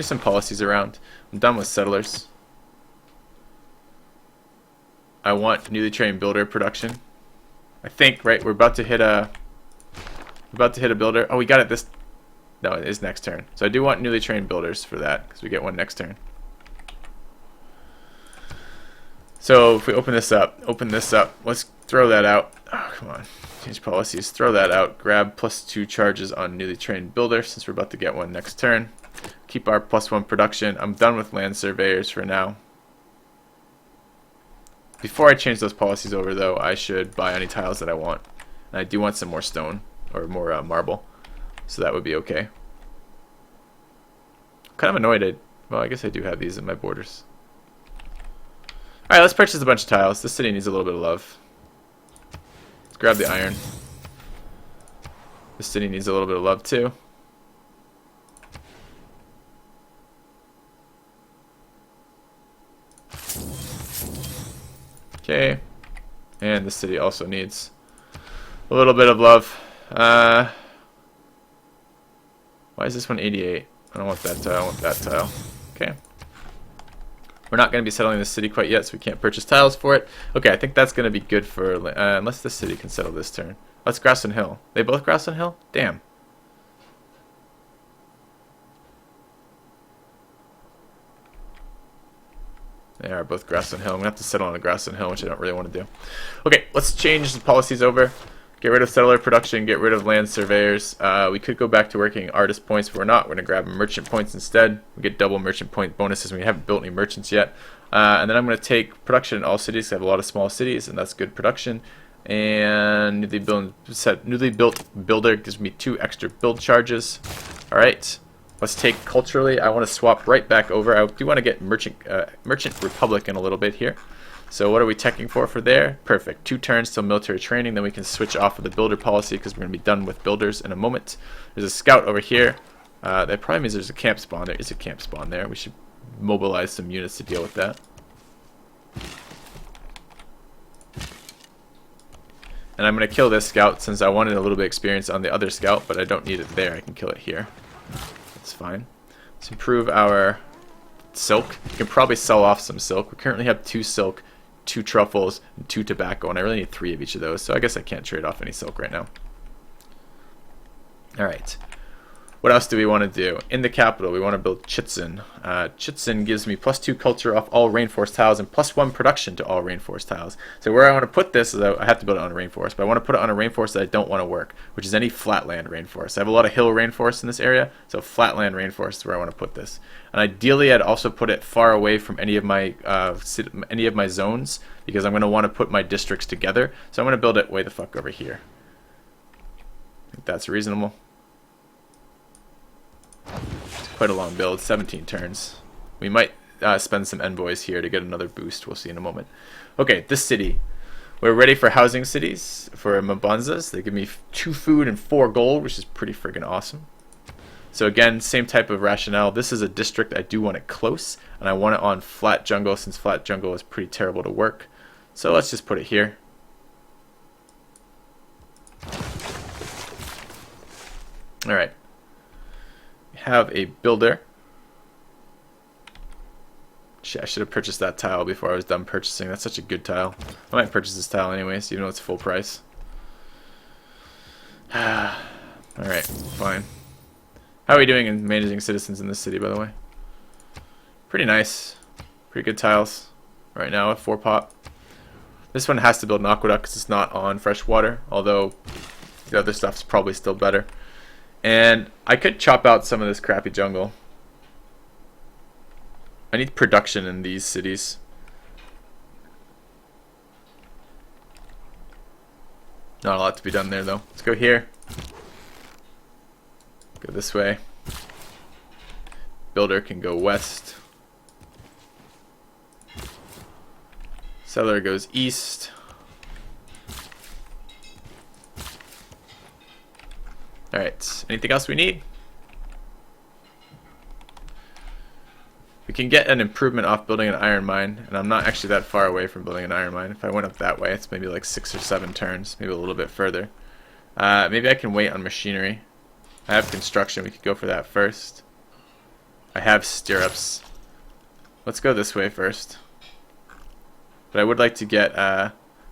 some policies around. I'm done with settlers. I want newly trained builder production. I think, right, we're about to hit a builder. Oh, we got it this, no, it is next turn. So I do want newly trained builders for that, because we get one next turn. So if we open this up, let's throw that out. Oh, come on, change policies, throw that out. Grab +2 charges on newly trained builder, since we're about to get one next turn. Keep our +1 production. I'm done with land surveyors for now. Before I change those policies over, though, I should buy any tiles that I want. And I do want some more stone, or more marble, so that would be okay. I'm kind of annoyed. Well, I guess I do have these in my borders. Alright, let's purchase a bunch of tiles. This city needs a little bit of love. Let's grab the iron. This city needs a little bit of love, too. Okay, and the city also needs a little bit of love. Why is this one 88? I don't want that tile, I want that tile. Okay. We're not going to be settling this city quite yet, so we can't purchase tiles for it. Okay, I think that's going to be good for, unless the city can settle this turn. Let's grass and hill. They both grass and hill? Damn. They are both grass and hill. I'm going to have to settle on a grass and hill, which I don't really want to do. Okay, let's change the policies over. Get rid of settler production, get rid of land surveyors. We could go back to working artist points, but we're not. We're going to grab merchant points instead. We get double merchant point bonuses, and we haven't built any merchants yet. And then I'm going to take production in all cities. I have a lot of small cities, and that's good production. And newly built builder gives me 2 extra build charges. All right. Let's take culturally. I want to swap right back over. I do want to get merchant republic in a little bit here. So what are we teching for there? Perfect. 2 turns till military training. Then we can switch off of the builder policy because we're going to be done with builders in a moment. There's a scout over here. That probably means there's a camp spawn. There is a camp spawn there. We should mobilize some units to deal with that. And I'm going to kill this scout since I wanted a little bit of experience on the other scout, but I don't need it there. I can kill it here. That's fine. Let's improve our silk. You can probably sell off some silk. We currently have 2 silk, 2 truffles, and 2 tobacco, and I really need 3 of each of those, so I guess I can't trade off any silk right now. Alright. What else do we want to do? In the capital, we want to build Chitzen. Chitzen gives me +2 culture off all rainforest tiles and +1 production to all rainforest tiles. So where I want to put this is I have to build it on a rainforest, but I want to put it on a rainforest that I don't want to work, which is any flatland rainforest. I have a lot of hill rainforests in this area, so flatland rainforest is where I want to put this. And ideally, I'd also put it far away from any of my zones, because I'm going to want to put my districts together. So I'm going to build it way the fuck over here. I think that's reasonable. Quite a long build, 17 turns. We might spend some envoys here to get another boost. We'll see in a moment. Okay, this city. We're ready for housing cities, for Mabanzas. They give me 2 food and 4 gold, which is pretty friggin' awesome. So again, same type of rationale. This is a district I do want it close, and I want it on flat jungle, since flat jungle is pretty terrible to work. So let's just put it here. Alright. Have a builder. Shit, I should have purchased that tile before I was done purchasing. That's such a good tile. I might purchase this tile anyways, even though it's full price. Alright, fine. How are we doing in managing citizens in this city, by the way? Pretty nice. Pretty good tiles right now at 4 pop. This one has to build an aqueduct because it's not on fresh water, although the other stuff's probably still better. And I could chop out some of this crappy jungle. I need production in these cities. Not a lot to be done there, though. Let's go here. Go this way. Builder can go west. Settler goes east. Alright, anything else we need? We can get an improvement off building an iron mine, and I'm not actually that far away from building an iron mine. If I went up that way, it's maybe like 6 or 7 turns, maybe a little bit further. Maybe I can wait on machinery. I have construction, we could go for that first. I have stirrups. Let's go this way first. But I would like to get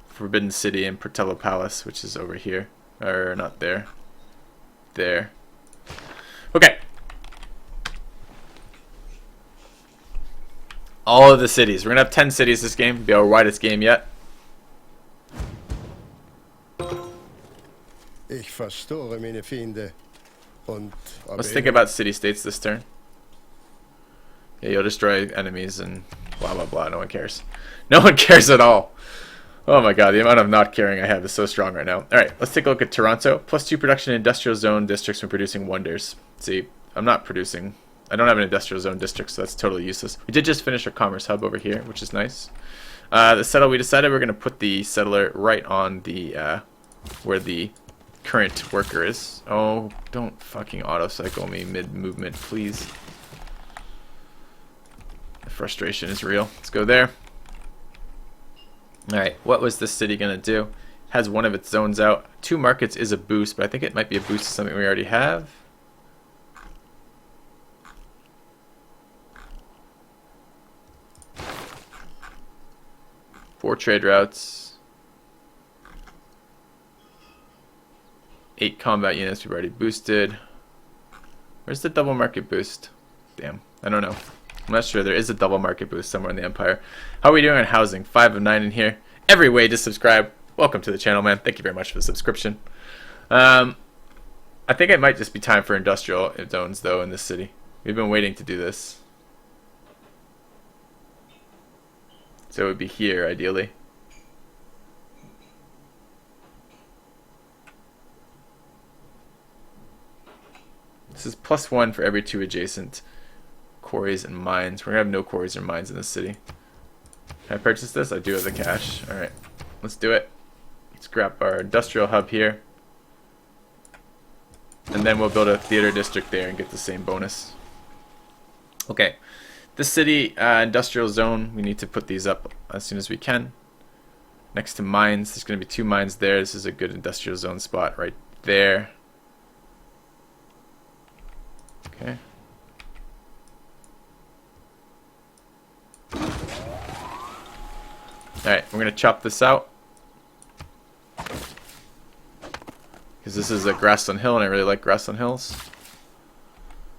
Forbidden City and Portello Palace, which is over here. Or not there. There. Okay. All of the cities. We're going to have 10 cities this game. It'll be our widest game yet. Ich verstore meine Feinde und Let's think about city-states this turn. Yeah, you'll destroy enemies and blah blah blah. No one cares. No one cares at all. Oh my god, the amount of not caring I have is so strong right now. Alright, let's take a look at Toronto. +2 production in industrial zone districts from producing wonders. See, I'm not producing. I don't have an industrial zone district, so that's totally useless. We did just finish our commerce hub over here, which is nice. The settle, we decided we're going to put the settler right on the where the current worker is. Oh, don't fucking auto-cycle me mid-movement, please. The frustration is real. Let's go there. Alright, what was this city going to do? Has one of its zones out. 2 markets is a boost, but I think it might be a boost to something we already have. Four trade routes. 8 combat units we've already boosted. Where's the double market boost? Damn, I don't know. I'm not sure. There is a double market boost somewhere in the Empire. How are we doing on housing? 5 of 9 in here. Every way to subscribe. Welcome to the channel, man. Thank you very much for the subscription. I think it might just be time for industrial zones, though, in this city. We've been waiting to do this. So it would be here, ideally. This is +1 for every 2 adjacent quarries and mines. We're going to have no quarries or mines in this city. Can I purchase this? I do have the cash. Alright, let's do it. Let's grab our industrial hub here. And then we'll build a theater district there and get the same bonus. Okay, this city industrial zone, we need to put these up as soon as we can. Next to mines, there's going to be 2 mines there. This is a good industrial zone spot right there. Okay. Alright, we're going to chop this out. Because this is a grassland hill and I really like grassland hills.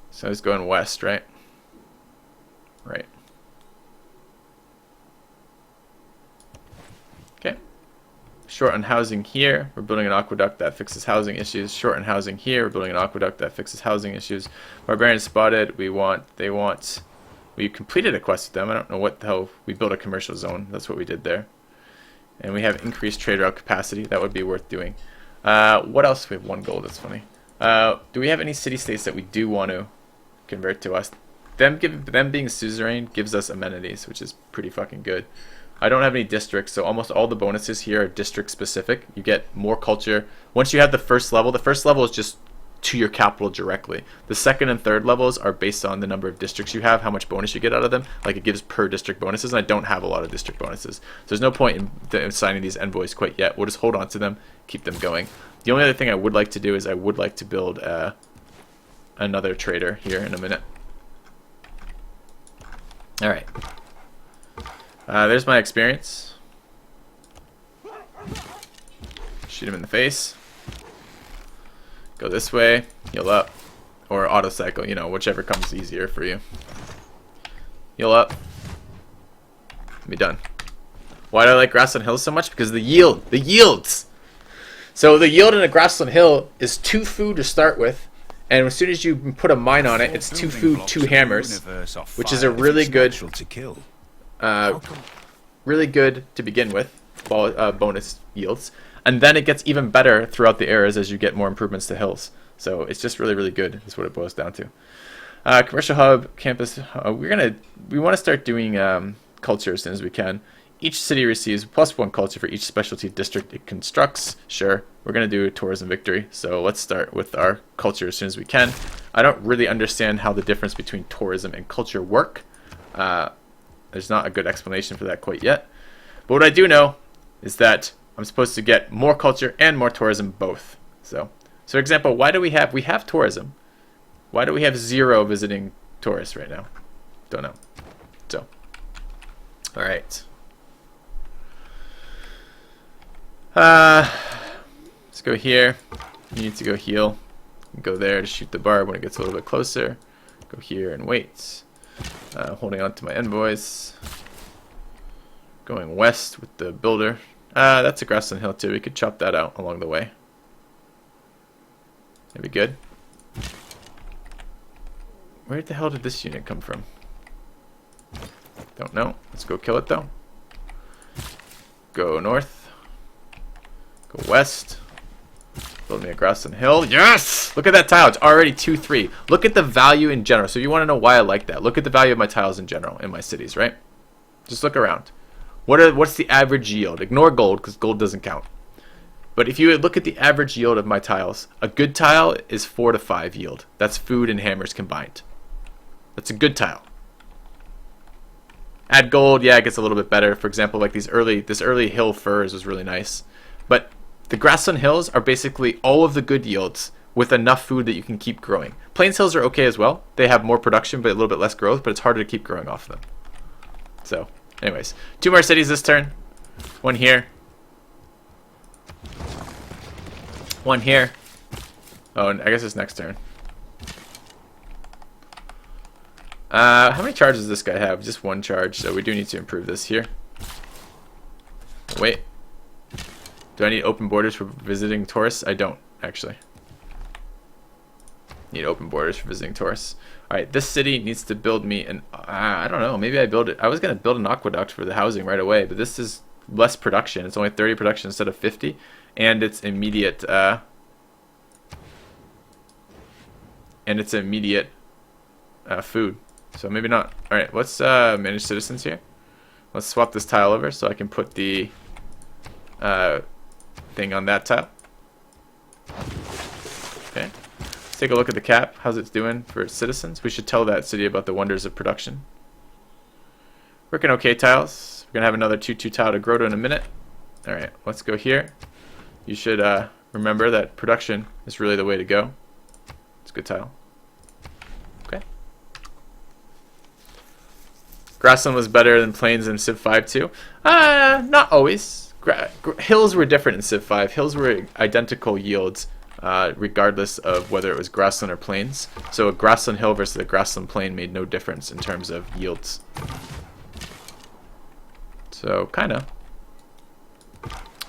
So I was going west, right? Right. Okay. Short on housing here. We're building an aqueduct that fixes housing issues. Short on housing here. We're building an aqueduct that fixes housing issues. Barbarians spotted. We completed a quest with them. I don't know what the hell. We built a commercial zone. That's what we did there. And we have increased trade route capacity. That would be worth doing. What else? We have 1 gold. That's funny. Do we have any city-states that we do want to convert to us? Them being suzerain gives us amenities, which is pretty fucking good. I don't have any districts, so almost all the bonuses here are district-specific. You get more culture. Once you have the first level is just to your capital directly. The second and third levels are based on the number of districts you have, how much bonus you get out of them. Like it gives per district bonuses, and I don't have a lot of district bonuses. So there's no point in signing these envoys quite yet. We'll just hold on to them, keep them going. The only other thing I would like to do is I would like to build another trader here in a minute. Alright. There's my experience. Shoot him in the face. Go this way, heal up, or auto cycle, you know, whichever comes easier for you. Heal up. Be done. Why do I like Grassland Hills so much? Because the yields. So the yield in a Grassland Hill is 2 food to start with, and as soon as you put a mine on it, it's 2 food, 2 hammers, which is a really good, really good to begin with, bonus yields. And then it gets even better throughout the eras as you get more improvements to hills. So it's just really, really good is what it boils down to. Commercial hub, campus, we want to start doing culture as soon as we can. Each city receives +1 culture for each specialty district it constructs. Sure, we're going to do tourism victory. So let's start with our culture as soon as we can. I don't really understand how the difference between tourism and culture work. There's not a good explanation for that quite yet. But what I do know is that I'm supposed to get more culture and more tourism both. So for example, why do we have tourism? Why do we have 0 visiting tourists right now. Don't know. So, all right. Let's go here. You need to go heal. Go there to shoot the barb when it gets a little bit closer. Go here and wait. Holding on to my envoys. Going west with the builder. That's a grassland hill too. We could chop that out along the way. That'd be good. Where the hell did this unit come from? Don't know. Let's go kill it though. Go north. Go west. Build me a grassland hill. Yes! Look at that tile. It's already 2-3. Look at the value in general. So if you want to know why I like that, look at the value of my tiles in general in my cities, right? Just look around. What's the average yield? Ignore gold because gold doesn't count. But if you look at the average yield of my tiles, a good tile is 4 to 5 yield. That's food and hammers combined. That's a good tile. Add gold, yeah, it gets a little bit better. For example, like this early hill furs was really nice. But the grassland hills are basically all of the good yields with enough food that you can keep growing. Plains hills are okay as well. They have more production but a little bit less growth, but it's harder to keep growing off of them. So, anyways, 2 more cities this turn. 1 here. 1 here. Oh, and I guess it's next turn. How many charges does this guy have? Just 1 charge, so we do need to improve this here. Wait. Do I need open borders for visiting tourists? I don't, actually. Need open borders for visiting tourists. Alright, this city needs to build me an... I don't know, maybe I build it... I was going to build an aqueduct for the housing right away, but this is less production. It's only 30 production instead of 50. And it's immediate... food. So maybe not. Alright, let's manage citizens here. Let's swap this tile over so I can put the thing on that tile. Okay. Let's take a look at the cap. How's it doing for its citizens? We should tell that city about the wonders of production. Working okay, tiles. We're going to have another 2-2 tile to grow to in a minute. Alright, let's go here. You should remember that production is really the way to go. It's a good tile. Okay. Grassland was better than plains in Civ 5 too. Not always. Hills were different in Civ 5. Hills were identical yields, regardless of whether it was grassland or plains. So a grassland hill versus a grassland plain made no difference in terms of yields. So, kinda.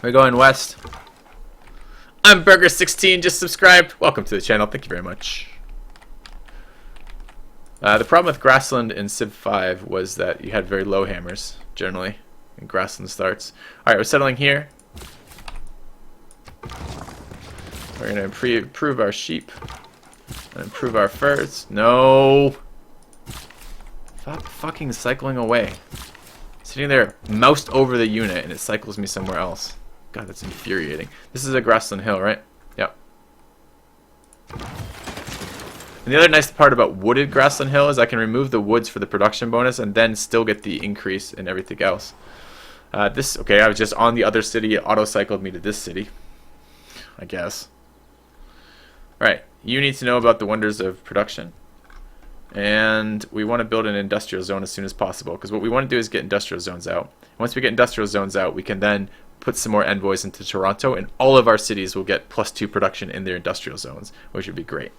We're going west. I'm Burger16, just subscribed. Welcome to the channel. Thank you very much. The problem with grassland in Civ 5 was that you had very low hammers, generally, in grassland starts. Alright, we're settling here. We're going to improve our sheep and improve our furs. No! Stop fucking cycling away. Sitting there, moused over the unit, and it cycles me somewhere else. God, that's infuriating. This is a grassland hill, right? Yep. And the other nice part about wooded grassland hill is I can remove the woods for the production bonus and then still get the increase in everything else. Okay, I was just on the other city. It auto-cycled me to this city, I guess. Alright, you need to know about the wonders of production. And we want to build an industrial zone as soon as possible, because what we want to do is get industrial zones out. Once we get industrial zones out, we can then put some more envoys into Toronto, and all of our cities will get +2 production in their industrial zones, which would be great.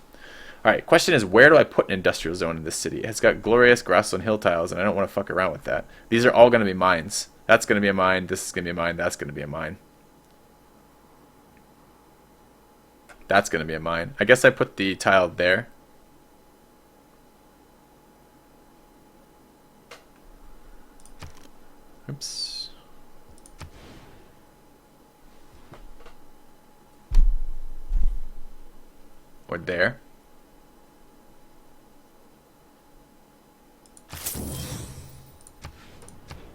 Alright, question is, where do I put an industrial zone in this city? It's got glorious grassland hill tiles, and I don't want to fuck around with that. These are all going to be mines. That's going to be a mine, this is going to be a mine, that's going to be a mine. That's going to be a mine. I guess I put the tile there. Oops. Or there.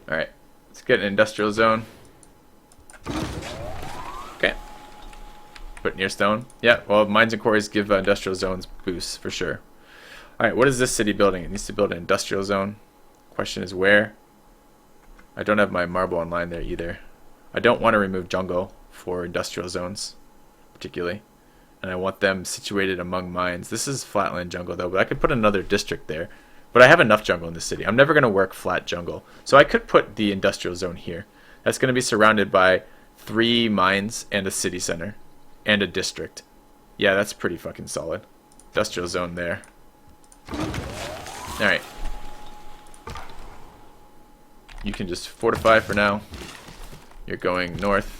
Alright, let's get an industrial zone. Okay. Put near stone. Yeah, well, mines and quarries give industrial zones boosts for sure. Alright, what is this city building? It needs to build an industrial zone. Question is where? I don't have my marble online there either. I don't want to remove jungle for industrial zones, particularly. And I want them situated among mines. This is flatland jungle though, but I could put another district there. But I have enough jungle in this city. I'm never going to work flat jungle. So I could put the industrial zone here. That's going to be surrounded by 3 mines and a city center. And a district. Yeah, that's pretty fucking solid. Industrial zone there. Alright. You can just fortify for now. You're going north.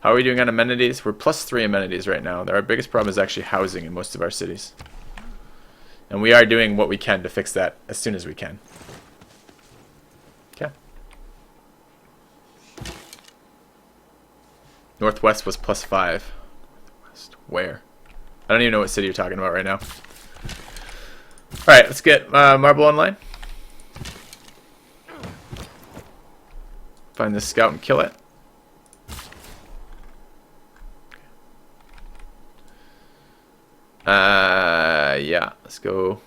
How are we doing on amenities? We're +3 amenities right now. Our biggest problem is actually housing in most of our cities. And we are doing what we can to fix that as soon as we can. Okay. Northwest was +5. Northwest. Where? I don't even know what city you're talking about right now. Alright, let's get Marble online. Find this scout and kill it. Yeah, let's go.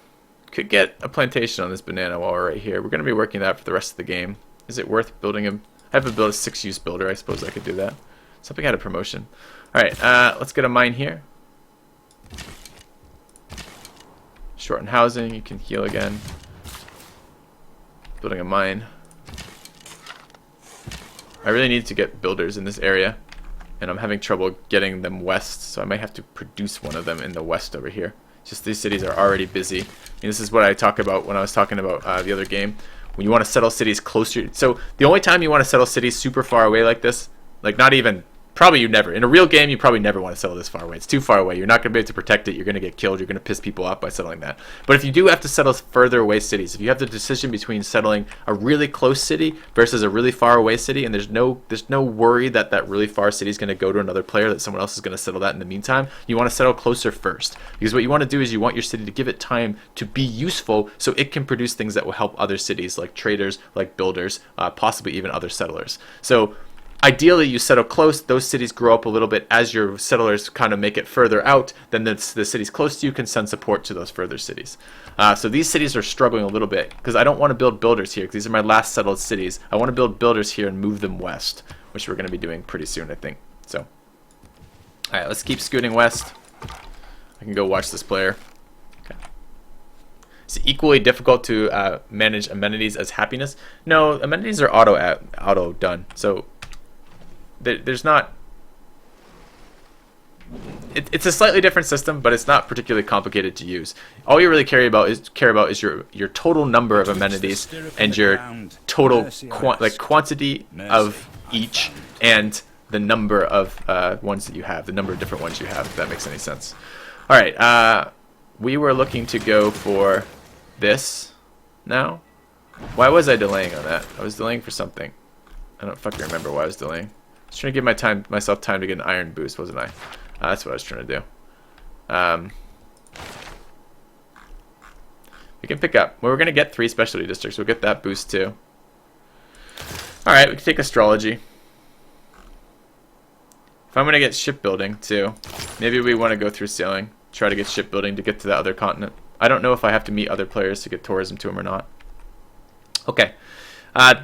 Could get a plantation on this banana while we're right here. We're going to be working that for the rest of the game. Is it worth building a... I have a 6-use builder. I suppose I could do that. Something had a promotion. Alright, let's get a mine here. Shorten housing. You can heal again. Building a mine. I really need to get builders in this area. And I'm having trouble getting them west, so I might have to produce one of them in the west over here. Just these cities are already busy. I mean, this is what I talk about when I was talking about the other game. When you want to settle cities closer. So the only time you want to settle cities super far away like this, like not even, probably you never. In a real game, you probably never want to settle this far away. It's too far away. You're not going to be able to protect it. You're going to get killed. You're going to piss people off by settling that. But if you do have to settle further away cities, if you have the decision between settling a really close city versus a really far away city, and there's no worry that that really far city is going to go to another player, that someone else is going to settle that in the meantime, you want to settle closer first. Because what you want to do is you want your city to give it time to be useful so it can produce things that will help other cities, like traders, like builders, possibly even other settlers. So ideally, you settle close. Those cities grow up a little bit as your settlers kind of make it further out. Then the cities close to you can send support to those further cities. So these cities are struggling a little bit because I don't want to build builders here because these are my last settled cities. I want to build builders here and move them west, which we're going to be doing pretty soon, I think. So, all right, let's keep scooting west. I can go watch this player. Okay. Is it equally difficult to manage amenities as happiness? No, amenities are auto done. So there's not. It's a slightly different system, but it's not particularly complicated to use. All you really care about is your total number of amenities and your total quantity of each, and the number of ones that you have, the number of different ones you have. If that makes any sense. All right, we were looking to go for this now. Why was I delaying on that? I was delaying for something. I don't fucking remember why I was delaying. I was trying to give myself time to get an iron boost, wasn't I? That's what I was trying to do. We can pick up. Well, we're going to get 3 specialty districts. We'll get that boost too. Alright, we can take astrology. If I'm going to get shipbuilding too, maybe we want to go through sailing. Try to get shipbuilding to get to the other continent. I don't know if I have to meet other players to get tourism to them or not. Okay.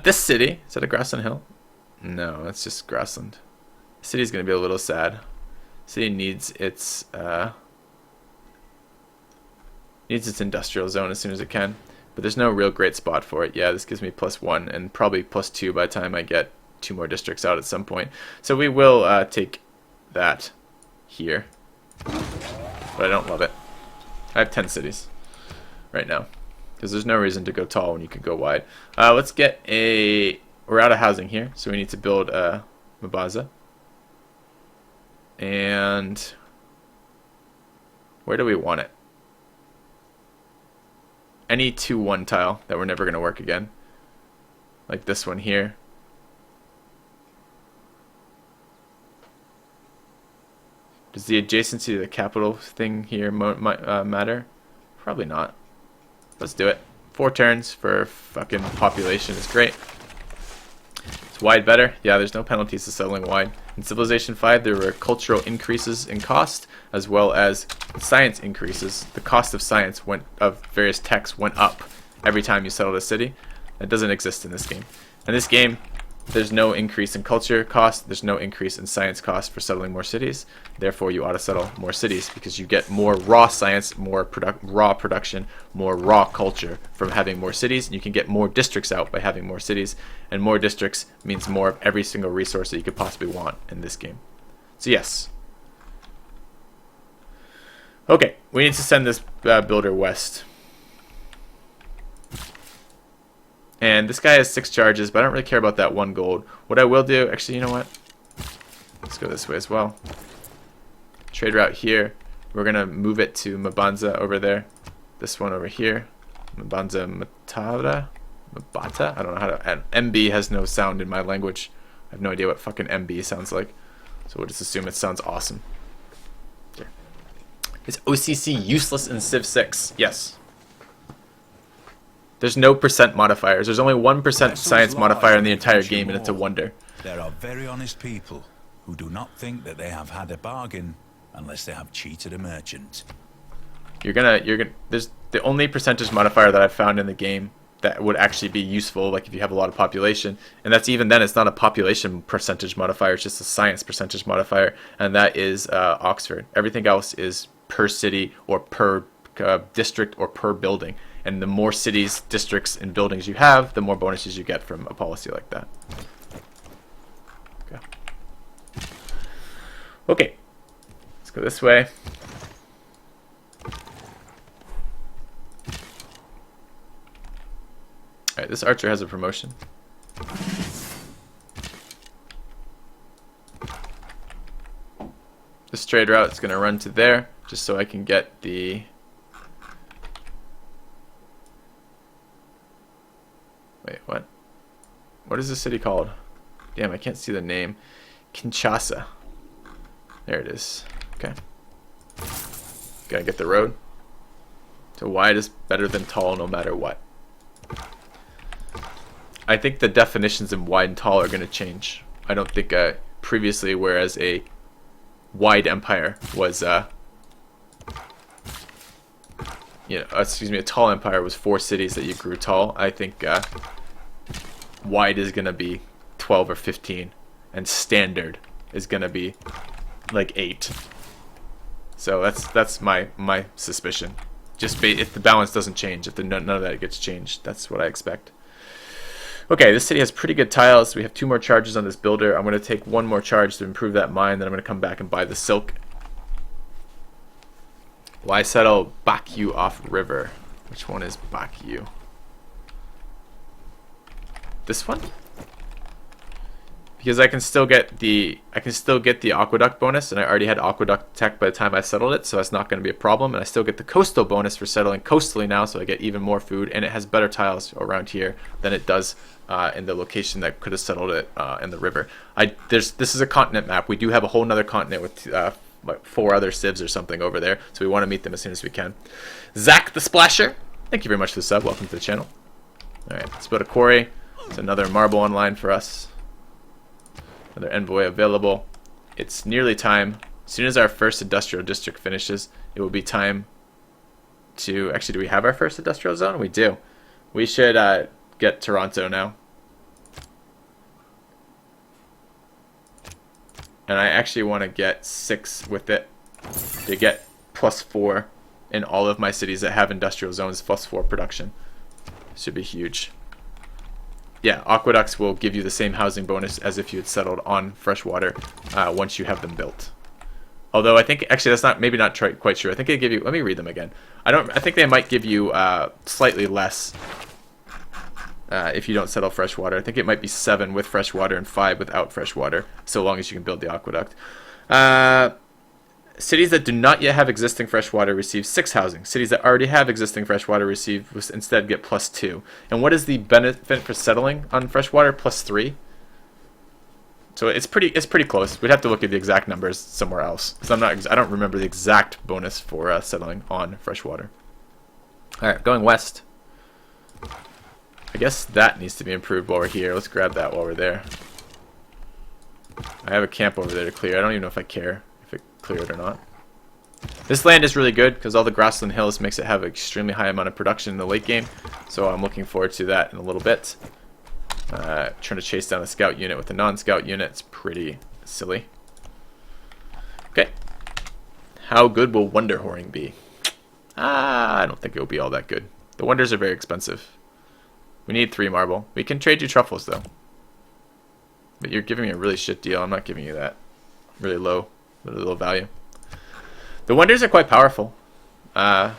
This city, is that a grassland hill? No, that's just grassland. The city's going to be a little sad. City needs its industrial zone as soon as it can, but there's no real great spot for it. Yeah, this gives me +1 and probably +2 by the time I get 2 more districts out at some point. So we will take that here, but I don't love it. I have 10 cities right now because there's no reason to go tall when you can go wide. Let's get a. We're out of housing here, so we need to build a Mabaza. And where do we want it? Any 2-1 tile that we're never going to work again. Like this one here. Does the adjacency to the capital thing here matter? Probably not. Let's do it. 4 turns for fucking population is great. Is wide better? Yeah, there's no penalties to settling wide. In Civilization 5, there were cultural increases in cost, as well as science increases. The cost of science of various techs went up every time you settled a city. That doesn't exist in this game. In this game, there's no increase in culture cost, there's no increase in science cost for settling more cities. Therefore, you ought to settle more cities because you get more raw science, more raw production, more raw culture from having more cities. And you can get more districts out by having more cities. And more districts means more of every single resource that you could possibly want in this game. So yes. Okay, we need to send this builder west. And this guy has 6 charges, but I don't really care about that 1 gold. What I will do, actually, you know what? Let's go this way as well. Trade route here. We're going to move it to Mabanza over there. This one over here. Mabanza Mabata? I don't know how to... MB has no sound in my language. I have no idea what fucking MB sounds like. So we'll just assume it sounds awesome. Okay. Is OCC useless in Civ 6? Yes. There's no percent modifiers. There's only 1% science modifier in the entire game, and it's a wonder. There are very honest people who do not think that they have had a bargain unless they have cheated a merchant. There's the only percentage modifier that I've found in the game that would actually be useful, like if you have a lot of population, and that's even then, it's not a population percentage modifier, it's just a science percentage modifier, and that is Oxford. Everything else is per city or per district or per building. And the more cities, districts, and buildings you have, the more bonuses you get from a policy like that. Okay. Okay. Let's go this way. Alright, this archer has a promotion. This trade route is going to run to there, just so I can get the... Wait, what? What is this city called? Damn, I can't see the name. Kinshasa. There it is. Okay. Gotta get the road. So wide is better than tall no matter what. I think the definitions in wide and tall are gonna change. I don't think previously, whereas a wide empire was a tall empire was 4 cities that you grew tall. I think wide is gonna be 12 or 15, and standard is gonna be like 8. So that's my suspicion. Just if the balance doesn't change, if none of that gets changed, that's what I expect. Okay, this city has pretty good tiles. We have 2 more charges on this builder. I'm gonna take 1 more charge to improve that mine. Then I'm gonna come back and buy the silk. Why settle Baku off river? Which one is Baku? This one? Because I can still get the aqueduct bonus, and I already had aqueduct tech by the time I settled it, so that's not going to be a problem. And I still get the coastal bonus for settling coastally now, so I get even more food, and it has better tiles around here than it does in the location that could have settled it in the river. This is a continent map. We do have a whole nother continent with like 4 other civs or something over there, so we want to meet them as soon as we can. Zach the Splasher, thank you very much for the sub. Welcome to the channel. All right, let's build a quarry. It's another marble online for us. Another envoy available. It's nearly time. As soon as our first industrial district finishes, it will be time to... Actually, do we have our first industrial zone? We do. We should get Toronto now. And I actually want to get 6 with it to get +4 in all of my cities that have industrial zones, +4 production. Should be huge. Yeah, aqueducts will give you the same housing bonus as if you had settled on freshwater once you have them built. Although I think actually that's maybe not quite true. I think they give you. Let me read them again. I think they might give you slightly less if you don't settle freshwater. I think it might be 7 with freshwater and 5 without freshwater, so long as you can build the aqueduct. Cities that do not yet have existing freshwater receive 6 housing. Cities that already have existing freshwater instead get +2. And what is the benefit for settling on freshwater? +3. So it's pretty close. We'd have to look at the exact numbers somewhere else, because I don't remember the exact bonus for settling on freshwater. All right, going west. I guess that needs to be improved while we're here. Let's grab that while we're there. I have a camp over there to clear. I don't even know if I care if it cleared or not. This land is really good because all the grassland hills makes it have an extremely high amount of production in the late game. So I'm looking forward to that in a little bit. Trying to chase down a scout unit with a non-scout unit. It's pretty silly. Okay. How good will wonder whoring be? I don't think it will be all that good. The wonders are very expensive. We need 3 marble. We can trade you truffles though. But you're giving me a really shit deal. I'm not giving you that. Really low value. The wonders are quite powerful. What?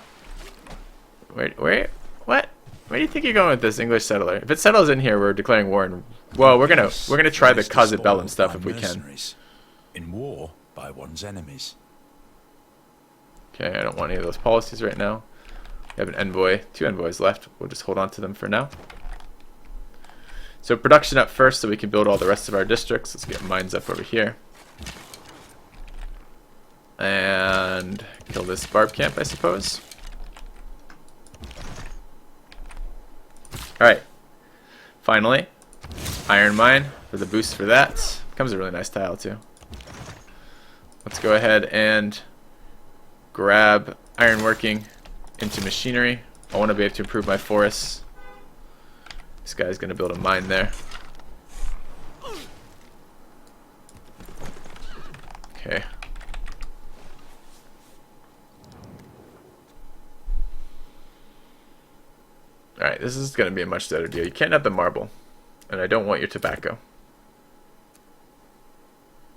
Where do you think you're going with this English settler? If it settles in here, we're declaring war. And well, we're gonna try the causa bellum stuff if we can. In war by one's enemies. Okay, I don't want any of those policies right now. We have an envoy, 2 envoys left. We'll just hold on to them for now. So production up first so we can build all the rest of our districts. Let's get mines up over here. And kill this barb camp, I suppose. Alright. Finally. Iron mine for the boost for that. Becomes a really nice tile too. Let's go ahead and grab ironworking into machinery. I want to be able to improve my forests. This guy's going to build a mine there. Okay. Alright, this is going to be a much better deal. You can't have the marble. And I don't want your tobacco.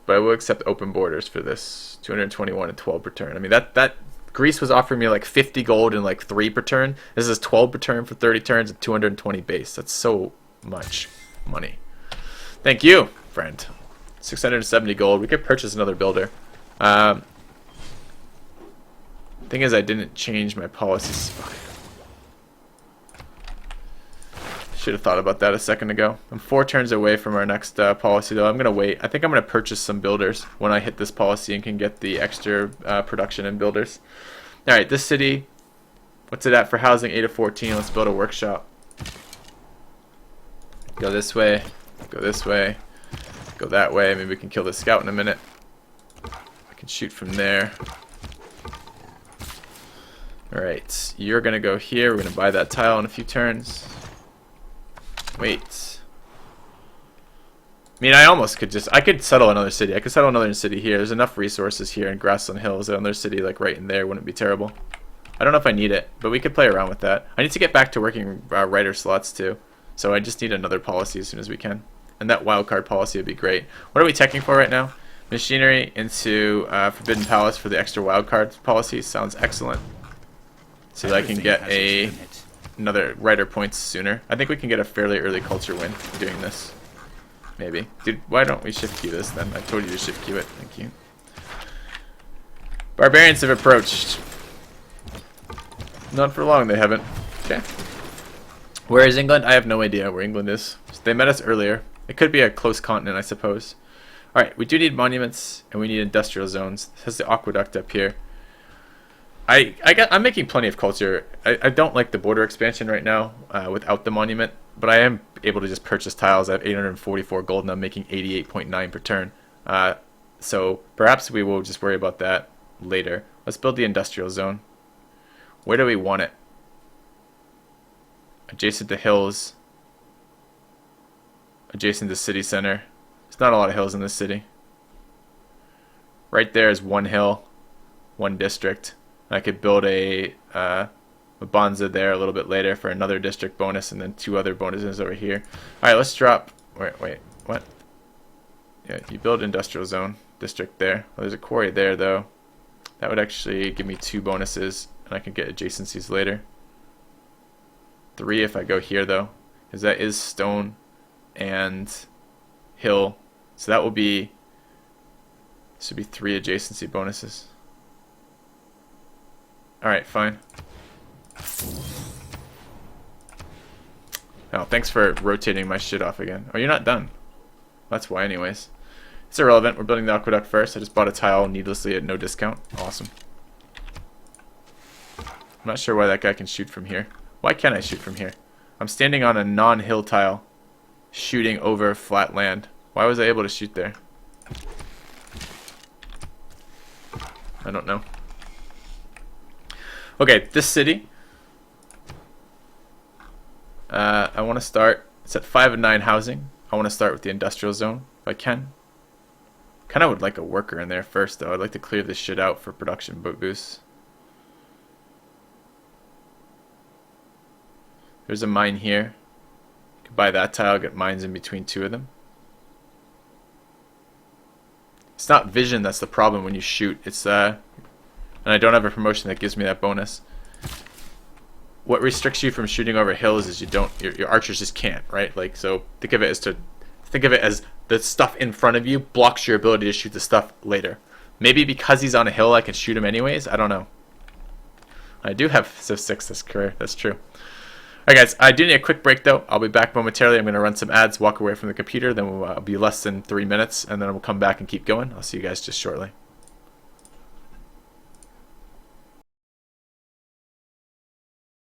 But I will accept open borders for this. 221 and 12 per turn. I mean, that Greece was offering me like 50 gold and like 3 per turn. This is 12 per turn for 30 turns and 220 base. That's so much money. Thank you, friend. 670 gold. We could purchase another builder. Thing is, I didn't change my policies. Should have thought about that a second ago. I'm 4 turns away from our next policy, though. I'm going to wait. I think I'm going to purchase some builders when I hit this policy and can get the extra production and builders. Alright, this city, what's it at for housing? 8 of 14. Let's build a workshop. Go this way. Go this way. Go that way. Maybe we can kill this scout in a minute. I can shoot from there. Alright, you're going to go here. We're going to buy that tile in a few turns. Wait. I mean, I almost could I could settle another city. I could settle another city here. There's enough resources here in Grassland Hills. Another city like right in there wouldn't be terrible. I don't know if I need it, but we could play around with that. I need to get back to working writer slots too. So I just need another policy as soon as we can. And that wildcard policy would be great. What are we teching for right now? Machinery into Forbidden Palace for the extra wildcard policy. Sounds excellent. So that I can get another writer points sooner. I think we can get a fairly early culture win doing this. Maybe. Dude, why don't we shift queue this then? I told you to shift queue it. Thank you. Barbarians have approached. Not for long, they haven't. Okay. Where is England? I have no idea where England is. They met us earlier. It could be a close continent, I suppose. Alright, we do need monuments, and we need industrial zones. This has the aqueduct up here. I'm making plenty of culture. I don't like the border expansion right now without the monument, but I am able to just purchase tiles. I have 844 gold and I'm making 88.9 per turn. So perhaps we will just worry about that later. Let's build the industrial zone. Where do we want it? Adjacent to hills. Adjacent to city center. There's not a lot of hills in this city. Right there is one hill, one district. I could build a Bonza there a little bit later for another district bonus, and then 2 other bonuses over here. Alright, let's drop... Wait, what? Yeah, you build industrial zone district there. Well, there's a quarry there, though. That would actually give me 2 bonuses, and I can get adjacencies later. 3 if I go here, though, because that is stone and hill. So that will be... This would be 3 adjacency bonuses. Alright, fine. Oh, thanks for rotating my shit off again. Oh, you're not done. That's why anyways. It's irrelevant. We're building the aqueduct first. I just bought a tile needlessly at no discount. Awesome. I'm not sure why that guy can shoot from here. Why can't I shoot from here? I'm standing on a non-hill tile, shooting over flat land. Why was I able to shoot there? I don't know. Okay, this city. I want to start It's at 5 and 9 housing. I want to start with the industrial zone if I can. Kind of would like a worker in there first, though. I'd like to clear this shit out for production boosts. There's a mine here. You can buy that tile, get mines in between two of them. It's not vision that's the problem when you shoot. It's and I don't have a promotion that gives me that bonus. What restricts you from shooting over hills is your archers just can't, right? Like, so think of it as the stuff in front of you blocks your ability to shoot the stuff later. Maybe because he's on a hill I can shoot him anyways. I don't know. I do have Civ 6 this career. That's true. Alright guys, I do need a quick break though. I'll be back momentarily. I'm going to run some ads, walk away from the computer, then we'll be less than 3 minutes, and then we'll come back and keep going. I'll see you guys just shortly.